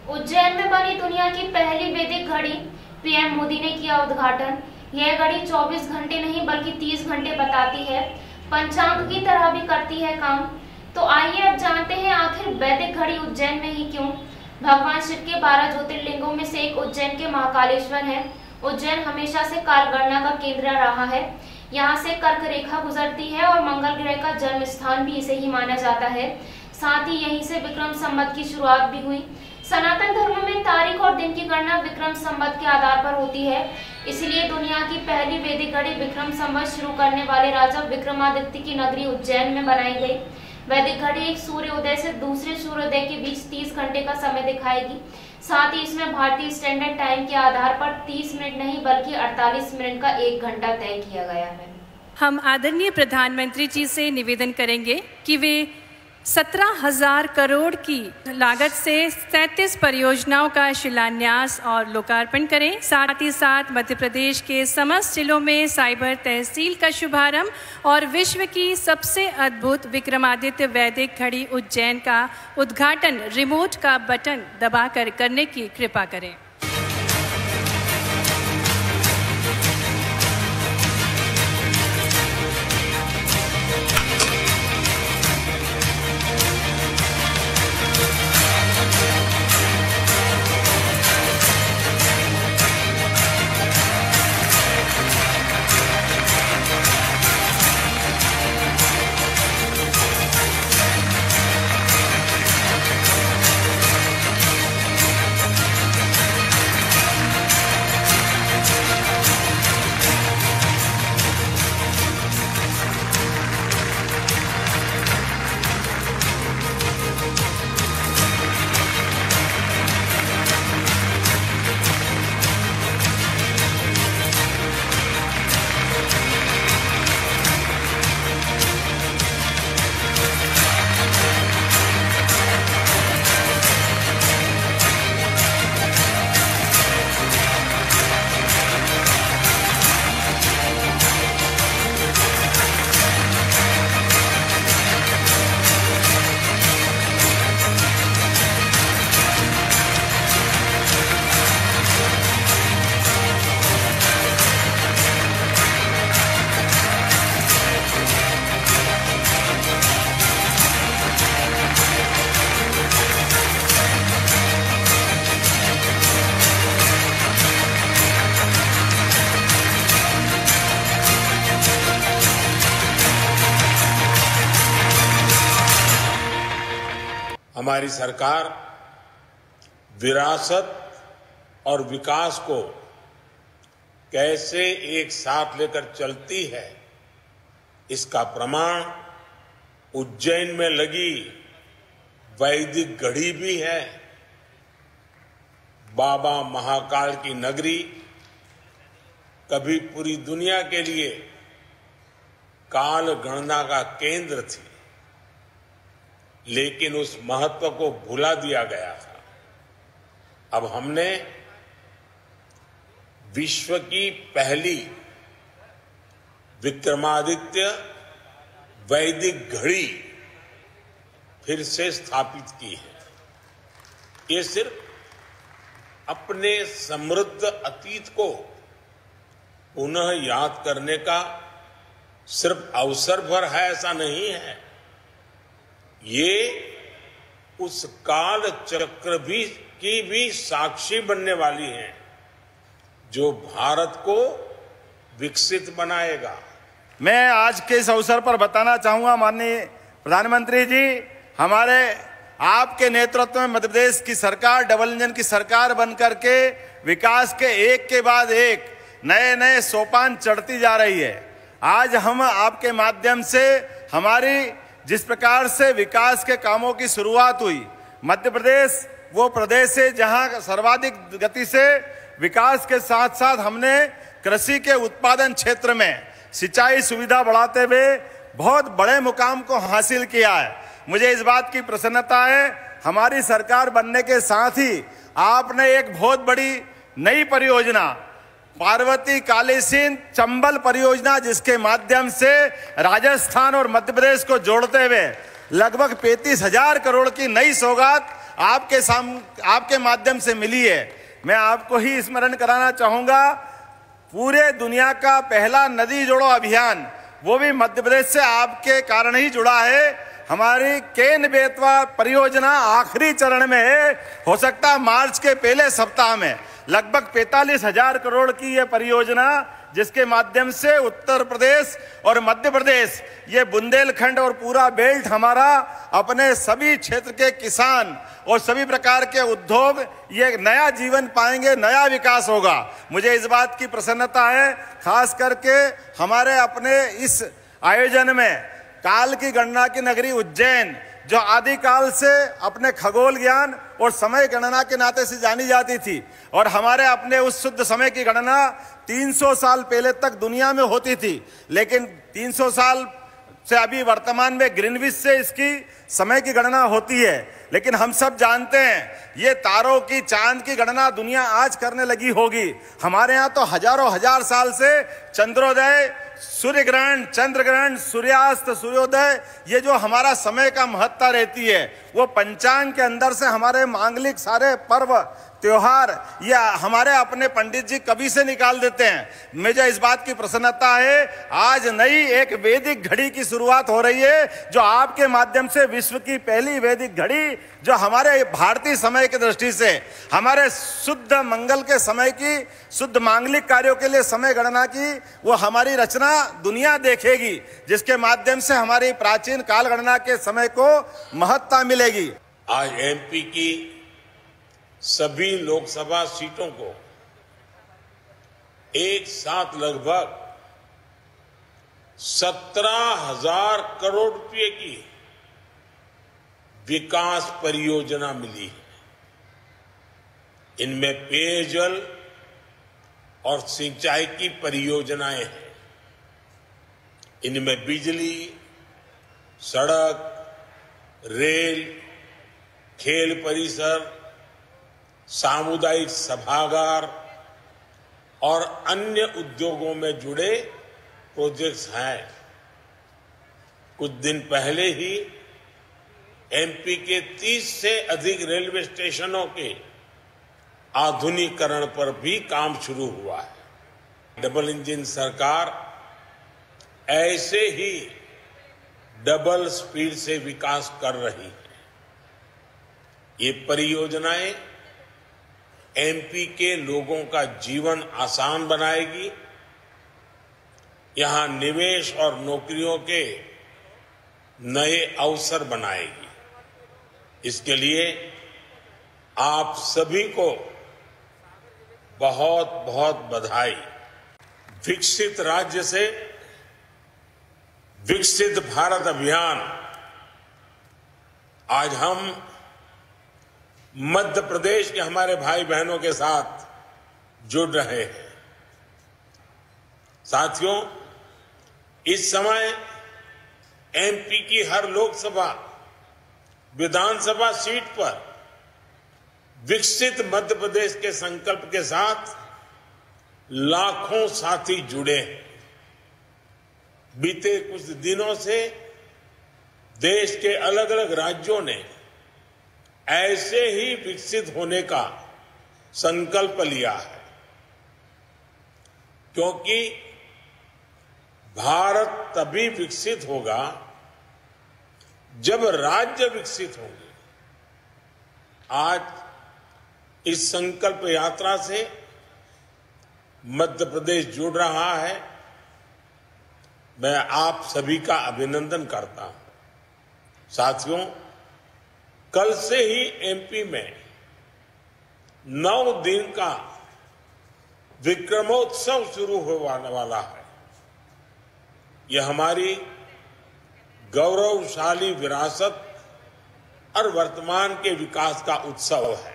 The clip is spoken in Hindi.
उज्जैन में बनी दुनिया की पहली वैदिक घड़ी, पीएम मोदी ने किया उद्घाटन। यह घड़ी 24 घंटे नहीं बल्कि 30 घंटे बताती है, पंचांग की तरह भी करती है काम। तो आइए अब जानते हैं आखिर वैदिक घड़ी उज्जैन में ही क्यों। भगवान शिव के 12 ज्योतिर्लिंगों में से एक उज्जैन के महाकालेश्वर है। उज्जैन हमेशा से कालगणना का केंद्र रहा है। यहाँ से कर्क रेखा गुजरती है और मंगल ग्रह का जन्म स्थान भी इसे ही माना जाता है। साथ ही यहीं से विक्रम संवत की शुरुआत भी हुई। सनातन धर्म में तारीख और दिन की गणना विक्रम संवत के आधार पर होती है। इसलिए दुनिया की पहली वैदिक घड़ी विक्रम संवत शुरू करने वाले राजा विक्रमादित्य की नगरी उज्जैन में बनाई गई। वैदिक घड़ी एक सूर्योदय से दूसरे सूर्योदय के बीच 30 घंटे का समय दिखाएगी। साथ ही इसमें भारतीय स्टैंडर्ड टाइम के आधार पर 30 मिनट नहीं बल्कि 48 मिनट का 1 घंटा तय किया गया है। हम आदरणीय प्रधानमंत्री जी से निवेदन करेंगे कि वे 17,000 करोड़ की लागत से 37 परियोजनाओं का शिलान्यास और लोकार्पण करें। साथ ही साथ मध्य प्रदेश के समस्त जिलों में साइबर तहसील का शुभारंभ और विश्व की सबसे अद्भुत विक्रमादित्य वैदिक घड़ी उज्जैन का उद्घाटन रिमोट का बटन दबाकर करने की कृपा करें। हमारी सरकार विरासत और विकास को कैसे एक साथ लेकर चलती है, इसका प्रमाण उज्जैन में लगी वैदिक घड़ी भी है। बाबा महाकाल की नगरी कभी पूरी दुनिया के लिए काल गणना का केंद्र थी, लेकिन उस महत्व को भुला दिया गया था। अब हमने विश्व की पहली विक्रमादित्य वैदिक घड़ी फिर से स्थापित की है। ये सिर्फ अपने समृद्ध अतीत को पुनः याद करने का सिर्फ अवसर भर है, ऐसा नहीं है। ये उस काल चक्र की भी साक्षी बनने वाली है जो भारत को विकसित बनाएगा। मैं आज के इस अवसर पर बताना चाहूंगा, माननीय प्रधानमंत्री जी, हमारे आपके नेतृत्व में मध्य प्रदेश की सरकार डबल इंजन की सरकार बनकर के विकास के एक के बाद एक नए नए सोपान चढ़ती जा रही है। आज हम आपके माध्यम से हमारी जिस प्रकार से विकास के कामों की शुरुआत हुई, मध्य प्रदेश वो प्रदेश है जहां सर्वाधिक गति से विकास के साथ साथ हमने कृषि के उत्पादन क्षेत्र में सिंचाई सुविधा बढ़ाते हुए बहुत बड़े मुकाम को हासिल किया है। मुझे इस बात की प्रसन्नता है, हमारी सरकार बनने के साथ ही आपने एक बहुत बड़ी नई परियोजना पार्वती कालीसिंध चंबल परियोजना, जिसके माध्यम से राजस्थान और मध्य प्रदेश को जोड़ते हुए लगभग 35,000 करोड़ की नई सौगात आपके माध्यम से मिली है। मैं आपको ही स्मरण कराना चाहूंगा, पूरे दुनिया का पहला नदी जोड़ो अभियान वो भी मध्य प्रदेश से आपके कारण ही जुड़ा है। हमारी केन बेतवा परियोजना आखिरी चरण में है, हो सकता है मार्च के पहले सप्ताह में। लगभग 45,000 करोड़ की यह परियोजना, जिसके माध्यम से उत्तर प्रदेश और मध्य प्रदेश, ये बुंदेलखंड और पूरा बेल्ट हमारा अपने सभी क्षेत्र के किसान और सभी प्रकार के उद्योग ये नया जीवन पाएंगे, नया विकास होगा। मुझे इस बात की प्रसन्नता है, खास करके हमारे अपने इस आयोजन में काल की गणना की नगरी उज्जैन, जो आदिकाल से अपने खगोल ज्ञान और समय गणना के नाते से जानी जाती थी, और हमारे अपने उस शुद्ध समय की गणना 300 साल पहले तक दुनिया में होती थी, लेकिन 300 साल से अभी वर्तमान में ग्रीनविच से इसकी समय की गणना होती है। लेकिन हम सब जानते हैं ये तारों की, चांद की गणना दुनिया आज करने लगी होगी। हमारे यहाँ तो हजारों हजार साल से चंद्रोदय, सूर्य ग्रहण, चंद्र ग्रहण, सूर्यास्त, सूर्योदय, ये जो हमारा समय का महत्ता रहती है, वो पंचांग के अंदर से हमारे मांगलिक सारे पर्व त्योहार या हमारे अपने पंडित जी कभी से निकाल देते हैं। मुझे इस बात की प्रसन्नता है, आज नई एक वैदिक घड़ी की शुरुआत हो रही है, जो आपके माध्यम से विश्व की पहली वैदिक घड़ी, जो हमारे भारतीय समय की दृष्टि से हमारे शुद्ध मंगल के समय की, शुद्ध मांगलिक कार्यों के लिए समय गणना की, वो हमारी रचना दुनिया देखेगी, जिसके माध्यम से हमारी प्राचीन काल गणना के समय को महत्ता मिलेगी। आज एमपी की सभी लोकसभा सीटों को एक साथ लगभग 17,000 करोड़ रुपए की विकास परियोजना मिली है। इनमें पेयजल और सिंचाई की परियोजनाएं हैं, इनमें बिजली, सड़क, रेल, खेल परिसर, सामुदायिक सभागार और अन्य उद्योगों में जुड़े प्रोजेक्ट्स हैं। कुछ दिन पहले ही एमपी के 30 से अधिक रेलवे स्टेशनों के आधुनिकीकरण पर भी काम शुरू हुआ है। डबल इंजन सरकार ऐसे ही डबल स्पीड से विकास कर रही है। ये परियोजनाएं एमपी के लोगों का जीवन आसान बनाएगी, यहां निवेश और नौकरियों के नए अवसर बनाएगी। इसके लिए आप सभी को बहुत बहुत बधाई। विकसित राज्य से विकसित भारत अभियान आज हम मध्य प्रदेश के हमारे भाई बहनों के साथ जुड़ रहे हैं। साथियों, इस समय एमपी की हर लोकसभा, विधानसभा सीट पर विकसित मध्य प्रदेश के संकल्प के साथ लाखों साथी जुड़े हैं। बीते कुछ दिनों से देश के अलग अलग राज्यों ने ऐसे ही विकसित होने का संकल्प लिया है, क्योंकि भारत तभी विकसित होगा जब राज्य विकसित होंगे। आज इस संकल्प यात्रा से मध्य प्रदेश जुड़ रहा है। मैं आप सभी का अभिनंदन करता हूं। साथियों, कल से ही एमपी में 9 दिन का विक्रमोत्सव शुरू होने वाला है। यह हमारी गौरवशाली विरासत और वर्तमान के विकास का उत्सव है।